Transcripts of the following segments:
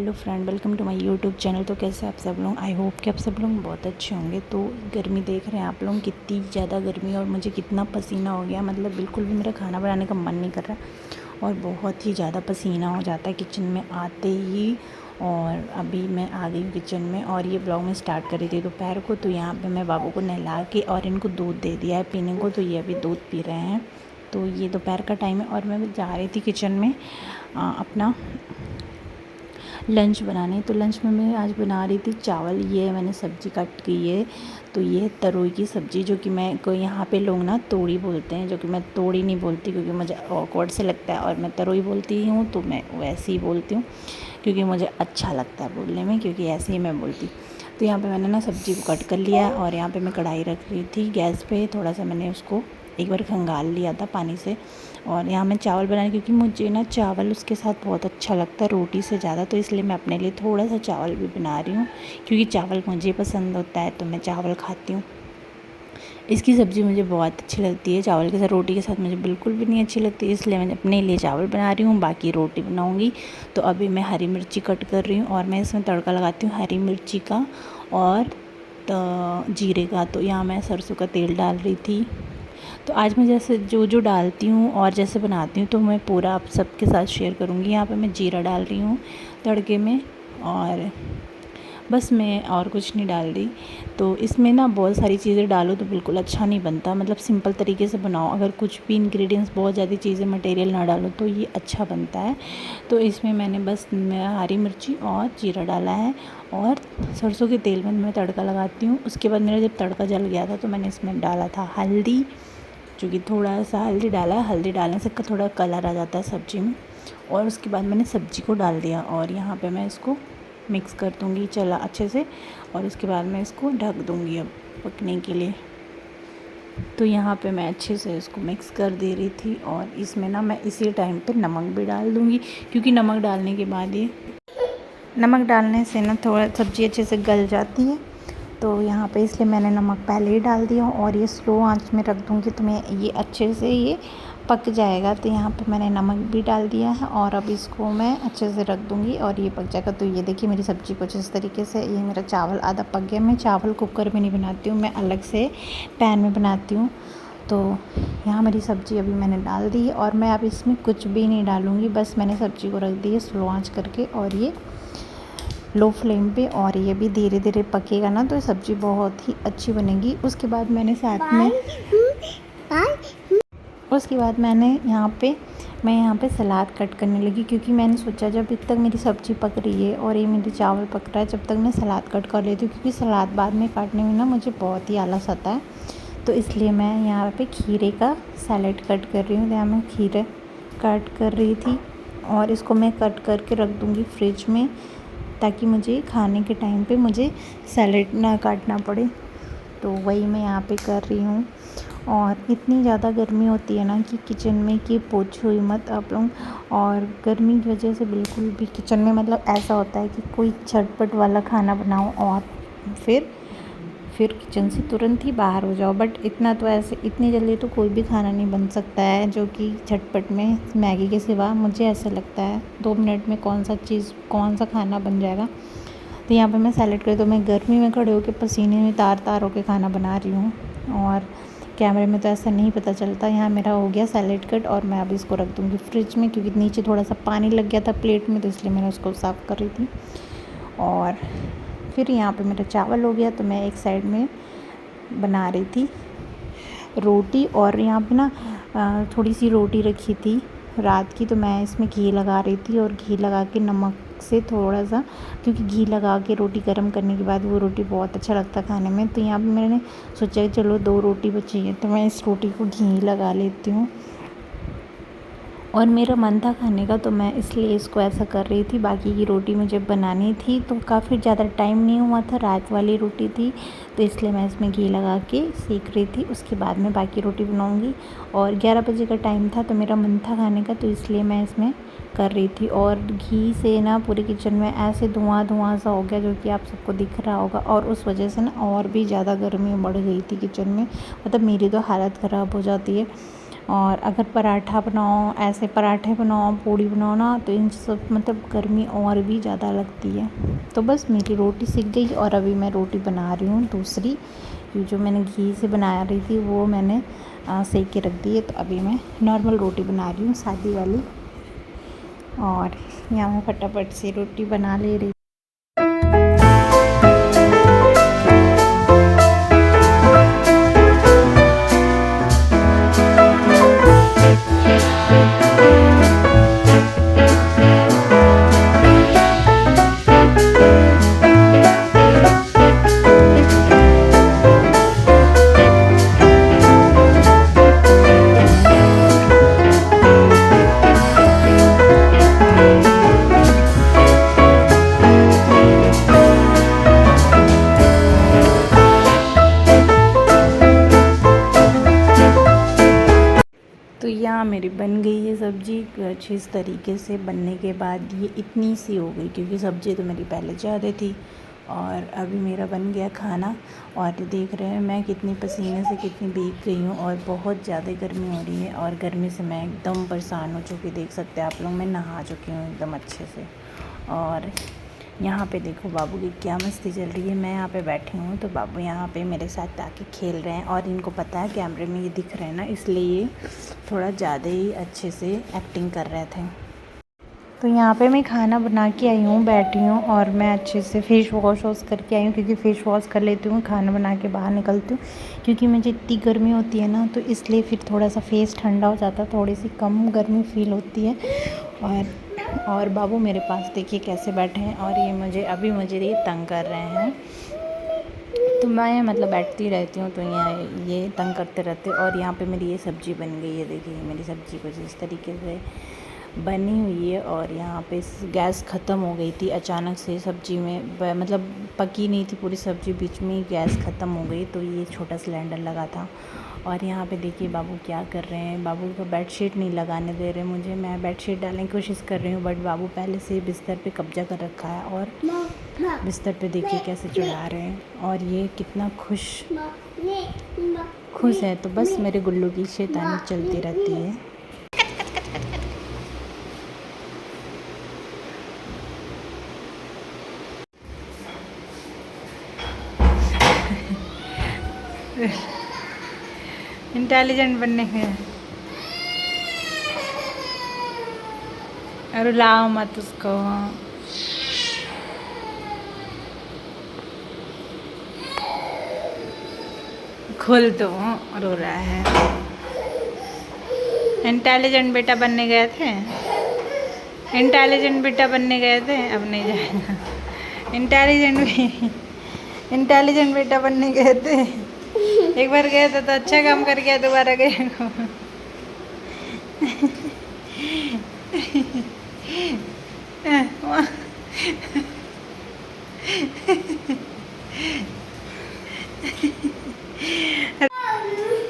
Hello friend, welcome to my YouTube channel. तो कैसे आप सब लोग? आई होप कि आप सब लोग बहुत अच्छे होंगे। तो गर्मी देख रहे हैं आप लोग, कितनी ज़्यादा गर्मी और मुझे कितना पसीना हो गया। मतलब बिल्कुल भी मेरा खाना बनाने का मन नहीं कर रहा और बहुत ही ज़्यादा पसीना हो जाता है किचन में आते ही। और अभी मैं आ गई हूँ किचन में और ये ब्लॉग में स्टार्ट कर रही थी दोपहर को। तो यहाँ पर मैं बाबू को नहला के और इनको दूध दे दिया है पीने को, तो ये अभी दूध पी रहे हैं। तो ये दोपहर का टाइम है और मैं जा रही थी किचन में अपना लंच बनाने। तो लंच में मैं आज बना रही थी चावल। ये मैंने सब्ज़ी काट की है। तो ये तरोई की सब्ज़ी, जो कि मैं को यहाँ पे लोग ना तोड़ी बोलते हैं, जो कि मैं तोड़ी नहीं बोलती क्योंकि मुझे ऑकवर्ड से लगता है। और मैं तरोई बोलती हूँ, तो मैं वैसे ही बोलती हूँ क्योंकि मुझे अच्छा लगता है बोलने में, क्योंकि ऐसे ही मैं बोलती। तो यहाँ पे मैंने ना सब्ज़ी को कट कर लिया और यहाँ पे मैं कढ़ाई रख रही थी गैस पे। थोड़ा सा मैंने उसको एक बार खंगाल लिया था पानी से। और यहाँ मैं चावल बनाई क्योंकि मुझे ना चावल उसके साथ बहुत अच्छा लगता है रोटी से ज़्यादा। तो इसलिए मैं अपने लिए थोड़ा सा चावल भी बना रही हूँ, क्योंकि चावल मुझे पसंद होता है तो मैं चावल खाती हूँ। इसकी सब्ज़ी मुझे बहुत अच्छी लगती है, चावल के साथ। रोटी के साथ मुझे बिल्कुल भी नहीं अच्छी लगती, इसलिए मैं अपने लिए चावल बना रही हूँ, बाकी रोटी बनाऊँगी। तो अभी मैं हरी मिर्ची कट कर रही हूँ और मैं इसमें तड़का लगाती हूँ हरी मिर्ची का और जीरे का। तो यहाँ मैं सरसों का तेल डाल रही थी। तो आज मैं जैसे जो डालती हूँ और जैसे बनाती हूँ तो मैं पूरा आप सबके साथ शेयर करूँगी। यहाँ पे मैं जीरा डाल रही हूँ तड़के में और बस मैं और कुछ नहीं डाल रही। तो इसमें ना बहुत सारी चीज़ें डालो तो बिल्कुल अच्छा नहीं बनता। मतलब सिंपल तरीके से बनाओ, अगर कुछ भी इंग्रेडिएंट्स बहुत ज़्यादा चीज़ें मटेरियल ना डालो तो ये अच्छा बनता है। तो इसमें मैंने बस हरी मिर्ची और जीरा डाला है और सरसों के तेल में मैं तड़का लगाती हूँ। उसके बाद मेरा जब तड़का जल गया था तो मैंने इसमें डाला था हल्दी, जो कि थोड़ा सा हल्दी डाला है। हल्दी डालने से थोड़ा कलर आ जाता है सब्ज़ी में। और उसके बाद मैंने सब्ज़ी को डाल दिया और यहाँ पे मैं इसको मिक्स कर दूँगी चला अच्छे से। और उसके बाद मैं इसको ढक दूँगी अब पकने के लिए। तो यहाँ पे मैं अच्छे से इसको मिक्स कर दे रही थी और इसमें ना मैं इसी टाइम पे नमक भी डाल दूँगी, क्योंकि नमक डालने के बाद ये नमक डालने से ना थोड़ा सब्ज़ी अच्छे से गल जाती है। तो यहाँ पे इसलिए मैंने नमक पहले ही डाल दिया और ये स्लो आंच में रख दूँगी तो मैं ये अच्छे से ये पक जाएगा। तो यहाँ पे मैंने नमक भी डाल दिया है और अब इसको मैं अच्छे से रख दूँगी और ये पक जाएगा। तो ये देखिए मेरी सब्ज़ी कुछ इस तरीके से, ये मेरा चावल आधा पक गया। मैं चावल कुकर में नहीं बनाती हूँ, मैं अलग से पैन में बनाती हूँ। तो यहाँ मेरी सब्ज़ी अभी मैंने डाल दी और मैं अब इसमें कुछ भी नहीं डालूँगी, बस मैंने सब्ज़ी को रख दी है स्लो आँच करके और ये लो फ्लेम पे। और ये भी धीरे धीरे पकेगा ना तो सब्ज़ी बहुत ही अच्छी बनेगी। उसके बाद मैंने यहाँ पे सलाद कट करने लगी, क्योंकि मैंने सोचा जब तक मेरी सब्ज़ी पक रही है और ये मेरी चावल पक रहा है, जब तक मैं सलाद कट कर लेती हूँ, क्योंकि सलाद बाद में काटने में ना मुझे बहुत ही आलस आता है। तो इसलिए मैं यहाँ पे खीरे का सैलेड कट कर रही हूँ। यहाँ मैं खीरे कट कर रही थी और इसको मैं कट करके रख दूँगी फ्रिज में, ताकि मुझे खाने के टाइम पे मुझे सैलेड ना काटना पड़े। तो वही मैं यहाँ पे कर रही हूँ। और इतनी ज़्यादा गर्मी होती है ना कि किचन में कि पूछो ही मत आप लोग। और गर्मी की वजह से बिल्कुल भी किचन में मतलब ऐसा होता है कि कोई झटपट वाला खाना बनाओ और फिर किचन से तुरंत ही बाहर हो जाओ। बट इतना तो ऐसे इतनी जल्दी तो कोई भी खाना नहीं बन सकता है जो कि झटपट में मैगी के सिवा। मुझे ऐसा लगता है 2 मिनट में कौन सा खाना बन जाएगा। तो यहाँ पे मैं सैलेड कर, तो मैं गर्मी में खड़े होकर पसीने में तार तार होकर खाना बना रही हूँ और कैमरे में तो ऐसा नहीं पता चलता। यहाँ मेरा हो गया सैलेड कट और मैं अब इसको रख दूँगी फ्रिज में, क्योंकि नीचे थोड़ा सा पानी लग गया था प्लेट में, तो इसलिए मैंने उसको साफ़ कर रही थी। और फिर यहाँ पे मेरा चावल हो गया तो मैं एक साइड में बना रही थी रोटी। और यहाँ पे ना थोड़ी सी रोटी रखी थी रात की, तो मैं इसमें घी लगा रही थी और घी लगा के नमक से थोड़ा सा, क्योंकि घी लगा के रोटी गर्म करने के बाद वो रोटी बहुत अच्छा लगता है खाने में। तो यहाँ पे मैंने सोचा चलो 2 रोटी बची है तो मैं इस रोटी को घी लगा लेती हूँ। और मेरा मन था खाने का तो मैं इसलिए इसको ऐसा कर रही थी। बाकी की रोटी मुझे बनानी थी तो काफ़ी ज़्यादा टाइम नहीं हुआ था, रात वाली रोटी थी, तो इसलिए मैं इसमें घी लगा के सेक रही थी। उसके बाद मैं बाकी रोटी बनाऊंगी। और 11 बजे का टाइम था तो मेरा मन था खाने का, तो इसलिए मैं इसमें कर रही थी। और घी से ना पूरे किचन में ऐसे धुआं धुआं सा हो गया, जो कि आप सबको दिख रहा होगा। और उस वजह से ना और भी ज़्यादा गर्मी बढ़ गई थी किचन में, मतलब मेरी तो हालत ख़राब हो जाती है। और अगर पराठा बनाओ, ऐसे पराठे बनाओ, पूड़ी बनाओ ना, तो इन सब मतलब गर्मी और भी ज़्यादा लगती है। तो बस मेरी रोटी सिक गई और अभी मैं रोटी बना रही हूँ दूसरी। ये जो मैंने घी से बना रही थी वो मैंने सेक के रख दी है। तो अभी मैं नॉर्मल रोटी बना रही हूँ, सादी वाली। और यहाँ मैं फटाफट से रोटी बना ले रही। तो यहाँ मेरी बन गई है सब्ज़ी अच्छी इस तरीके से। बनने के बाद ये इतनी सी हो गई, क्योंकि सब्ज़ी तो मेरी पहले ज़्यादा थी। और अभी मेरा बन गया खाना। और देख रहे हैं मैं कितनी पसीने से कितनी भीग गई हूँ, और बहुत ज़्यादा गर्मी हो रही है। और गर्मी से मैं एकदम परेशान हो चुकी, देख सकते हैं आप लोग। मैं नहा चुकी हूँ एकदम अच्छे से। और यहाँ पे देखो बाबू की क्या मस्ती चल रही है। मैं यहाँ पे बैठी हूँ तो बाबू यहाँ पे मेरे साथ आके खेल रहे हैं। और इनको पता है कैमरे में ये दिख रहे हैं ना, इसलिए ये थोड़ा ज़्यादा ही अच्छे से एक्टिंग कर रहे थे। तो यहाँ पे मैं खाना बना के आई हूँ, बैठी हूँ, और मैं अच्छे से फेस वॉश करके आई हूँ, क्योंकि फेस वॉश कर लेती हूँ खाना बना के बाहर निकलती हूँ। क्योंकि मुझे इतनी गर्मी होती है ना, तो इसलिए फिर थोड़ा सा फेस ठंडा हो जाता है, थोड़ी सी कम गर्मी फील होती है। और बाबू मेरे पास देखिए कैसे बैठे हैं, और मुझे ये तंग कर रहे हैं। तो मैं मतलब बैठती रहती हूँ, तो यहाँ ये तंग करते रहते। और यहाँ पे मेरी ये सब्ज़ी बन गई है, देखिए मेरी सब्ज़ी कुछ इस तरीके से बनी हुई है। और यहाँ पे गैस ख़त्म हो गई थी अचानक से सब्ज़ी में, मतलब पकी नहीं थी पूरी सब्ज़ी, बीच में गैस ख़त्म हो गई, तो ये छोटा सिलेंडर लगा था। और यहाँ पे देखिए बाबू क्या कर रहे हैं। बाबू को बेडशीट नहीं लगाने दे रहे मुझे। मैं बेडशीट डालने की कोशिश कर रही हूँ, बट बाबू पहले से बिस्तर पे कब्जा कर रखा है। और बिस्तर पे देखिए कैसे चढ़ा रहे हैं। और ये कितना खुश है। तो बस मेरे गुल्लू की शैतानी चलती रहती है। इंटेलिजेंट बनने के। अरे लाओ मत उसको। खोल दो, रो रहा है। इंटेलिजेंट बेटा बनने गए थे, इंटेलिजेंट बेटा बनने गए थे, अब नहीं जाएगा। इंटेलिजेंट बेटा बनने गए थे, एक बार गए थे तो अच्छा काम कर गया, दोबारा गए।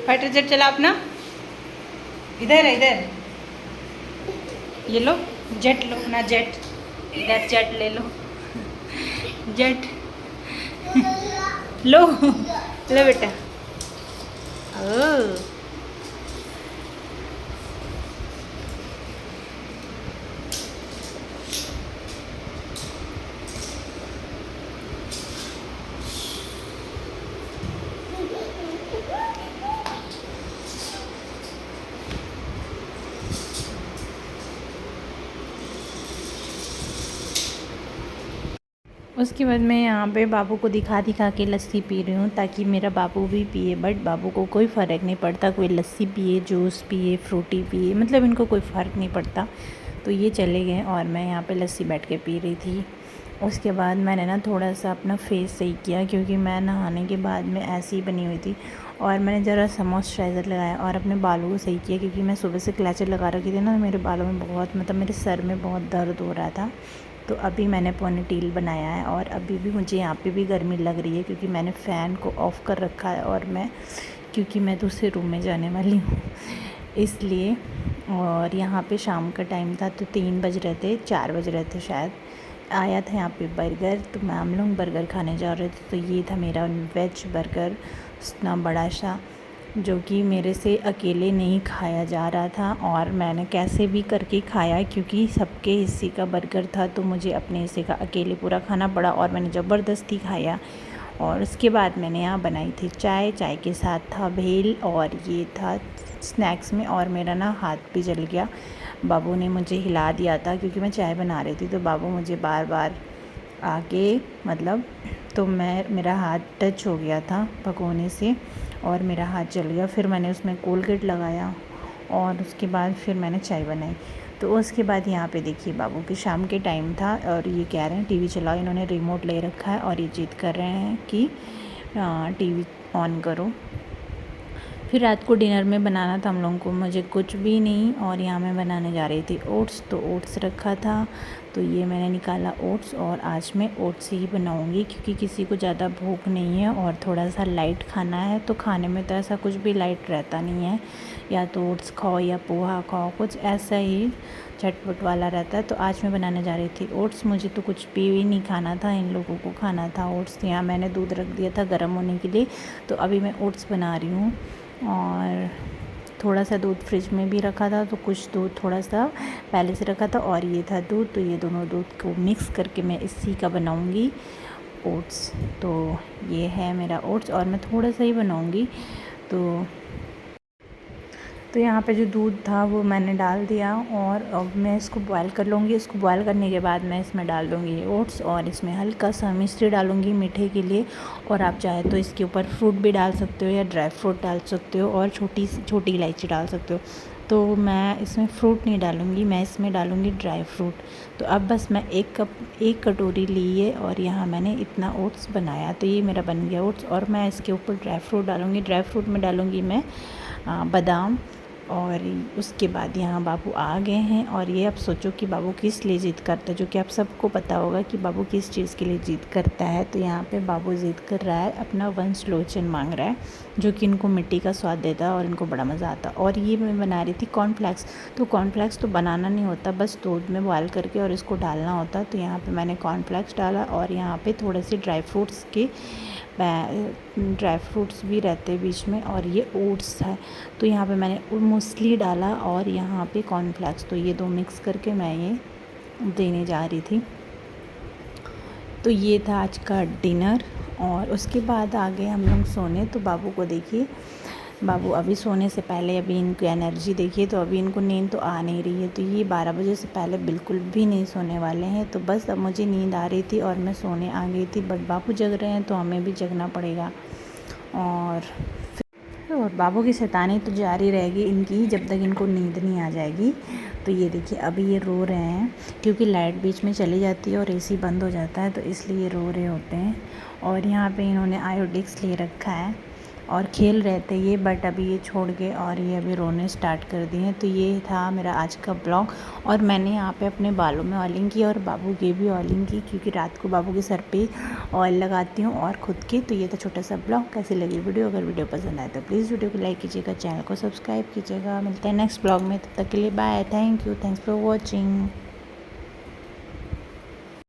फाइटर जेट चला अपना, इधर है इधर, ये लो जेट, लो अपना जेट, इधर जेट ले लो, जेट लो, लो बेटा। ओ उसके बाद मैं यहाँ पे बाबू को दिखा के लस्सी पी रही हूँ, ताकि मेरा बाबू भी पिए। बट बाबू को कोई फ़र्क नहीं पड़ता, कोई लस्सी पिए, जूस पिए, फ्रूटी पिए, मतलब इनको कोई फ़र्क नहीं पड़ता। तो ये चले गए और मैं यहाँ पे लस्सी बैठ के पी रही थी। उसके बाद मैंने ना थोड़ा सा अपना फेस सही किया, क्योंकि मैं नहाने के बाद में ऐसी ही बनी हुई थी। और मैंने ज़रा सा मॉइस्चराइज़र लगाया और अपने बालों को सही किया, क्योंकि मैं सुबह से क्लचर लगा रखी थी ना, मेरे बालों में बहुत, मतलब मेरे सर में बहुत दर्द हो रहा था। तो अभी मैंने पोनीटेल बनाया है। और अभी भी मुझे यहाँ पे भी गर्मी लग रही है, क्योंकि मैंने फ़ैन को ऑफ़ कर रखा है, और क्योंकि मैं दूसरे रूम में जाने वाली हूँ इसलिए। और यहाँ पे शाम का टाइम था, तो 3 बज रहे थे, 4 बज रहे थे शायद। आया था यहाँ पे बर्गर, तो हम लोग बर्गर खाने जा रहे थे। तो ये था मेरा वेज बर्गर, इतना बड़ा सा। जो कि मेरे से अकेले नहीं खाया जा रहा था और मैंने कैसे भी करके खाया, क्योंकि सबके हिस्से का बर्गर था तो मुझे अपने हिस्से का अकेले पूरा खाना पड़ा और मैंने ज़बरदस्ती खाया। और उसके बाद मैंने यहाँ बनाई थी चाय, चाय के साथ था भेल और ये था स्नैक्स में। और मेरा ना हाथ भी जल गया, बाबू ने मुझे हिला दिया था क्योंकि मैं चाय बना रही थी, तो बाबू मुझे बार बार आके मतलब, तो मेरा हाथ टच हो गया था भगोने से और मेरा हाथ जल गया। फिर मैंने उसमें कोलगेट लगाया और उसके बाद फिर मैंने चाय बनाई। तो उसके बाद यहाँ पे देखिए बाबू के शाम के टाइम था और ये कह रहे हैं टीवी चलाओ। इन्होंने रिमोट ले रखा है और ये जिद कर रहे हैं कि टीवी ऑन करो। फिर रात को डिनर में बनाना था हम लोगों को, मुझे कुछ भी नहीं, और यहाँ मैं बनाने जा रही थी ओट्स। तो ओट्स रखा था तो ये मैंने निकाला ओट्स, और आज मैं ओट्स ही बनाऊँगी क्योंकि किसी को ज़्यादा भूख नहीं है और थोड़ा सा लाइट खाना है। तो खाने में तो ऐसा कुछ भी लाइट रहता नहीं है, या तो ओट्स खाओ या पोहा खाओ, कुछ ऐसा ही झटपट वाला रहता है। तो आज मैं बनाने जा रही थी ओट्स। मुझे तो कुछ भी नहीं खाना था, इन लोगों को खाना था ओट्स। यहाँ मैंने दूध रख दिया था गर्म होने के लिए, तो अभी मैं ओट्स बना रही हूँ। और थोड़ा सा दूध फ्रिज में भी रखा था, तो कुछ दूध थोड़ा सा पहले से रखा था और ये था दूध। तो ये दोनों दूध को मिक्स करके मैं इसी का बनाऊंगी ओट्स। तो ये है मेरा ओट्स और मैं थोड़ा सा ही बनाऊंगी। तो यहाँ पे जो दूध था वो मैंने डाल दिया और अब मैं इसको बॉयल कर लूँगी। इसको बॉयल करने के बाद मैं इसमें डाल दूँगी ओट्स और इसमें हल्का सा मिश्री डालूँगी मीठे के लिए। और आप चाहे तो इसके ऊपर फ्रूट भी डाल सकते हो या ड्राई फ्रूट डाल सकते हो और छोटी इलायची डाल सकते हो। तो मैं इसमें फ्रूट नहीं डालूँगी, मैं इसमें डालूँगी ड्राई फ्रूट। तो अब बस मैं एक कटोरी ली है और यहाँ मैंने इतना ओट्स बनाया। तो ये मेरा बन गया ओट्स और मैं इसके ऊपर ड्राई फ्रूट डालूँगी। ड्राई फ्रूट में डालूँगी मैं बादाम। और उसके बाद यहाँ बाबू आ गए हैं और ये अब सोचो कि बाबू किस लिए ज़िद करता है, जो कि आप सबको पता होगा कि बाबू किस चीज़ के लिए ज़िद करता है। तो यहाँ पे बाबू ज़िद कर रहा है, अपना वंश लोचन मांग रहा है, जो कि इनको मिट्टी का स्वाद देता है और इनको बड़ा मज़ा आता। और ये मैं बना रही थी कॉर्नफ्लेक्स। तो कॉर्नफ्लेक्स तो बनाना नहीं होता, बस दूध में बॉयल करके और इसको डालना होता। तो यहाँ पर मैंने कॉर्नफ्लेक्स डाला और यहाँ पर थोड़े से ड्राई फ्रूट्स भी रहते बीच में, और ये ओट्स है। तो यहाँ पे मैंने मूसली डाला और यहाँ पे कॉर्नफ्लेक्स, तो ये दो मिक्स करके मैं ये देने जा रही थी। तो ये था आज का डिनर और उसके बाद आ गए हम लोग सोने। तो बाबू को देखिए, बाबू अभी सोने से पहले अभी इनकी एनर्जी देखिए, तो अभी इनको नींद तो आ नहीं रही है। तो ये 12 बजे से पहले बिल्कुल भी नहीं सोने वाले हैं। तो बस अब मुझे नींद आ रही थी और मैं सोने आ गई थी, बट बाबू जग रहे हैं तो हमें भी जगना पड़ेगा। और बाबू की शैतानी तो जारी रहेगी इनकी जब तक इनको नींद नहीं आ जाएगी। तो ये देखिए अभी ये रो रहे हैं क्योंकि लाइट बीच में चली जाती है और एसी बंद हो जाता है, तो इसलिए ये रो रहे होते हैं। और यहाँ पे इन्होंने आयोडेक्स ले रखा है और खेल रहे थे ये, बट अभी ये छोड़ के और ये अभी रोने स्टार्ट कर दिए हैं। तो ये था मेरा आज का ब्लॉग और मैंने यहाँ पे अपने बालों में ऑयलिंग की और बाबू की भी ऑयलिंग की, क्योंकि रात को बाबू के सर पे ऑयल लगाती हूँ और ख़ुद की। तो ये था छोटा सा ब्लॉग। कैसी लगी वीडियो? अगर वीडियो पसंद आए तो प्लीज़ वीडियो को लाइक कीजिएगा, चैनल को सब्सक्राइब कीजिएगा। मिलते हैं नेक्स्ट ब्लॉग में, तब तक के लिए bye, thank you, thanks for watching.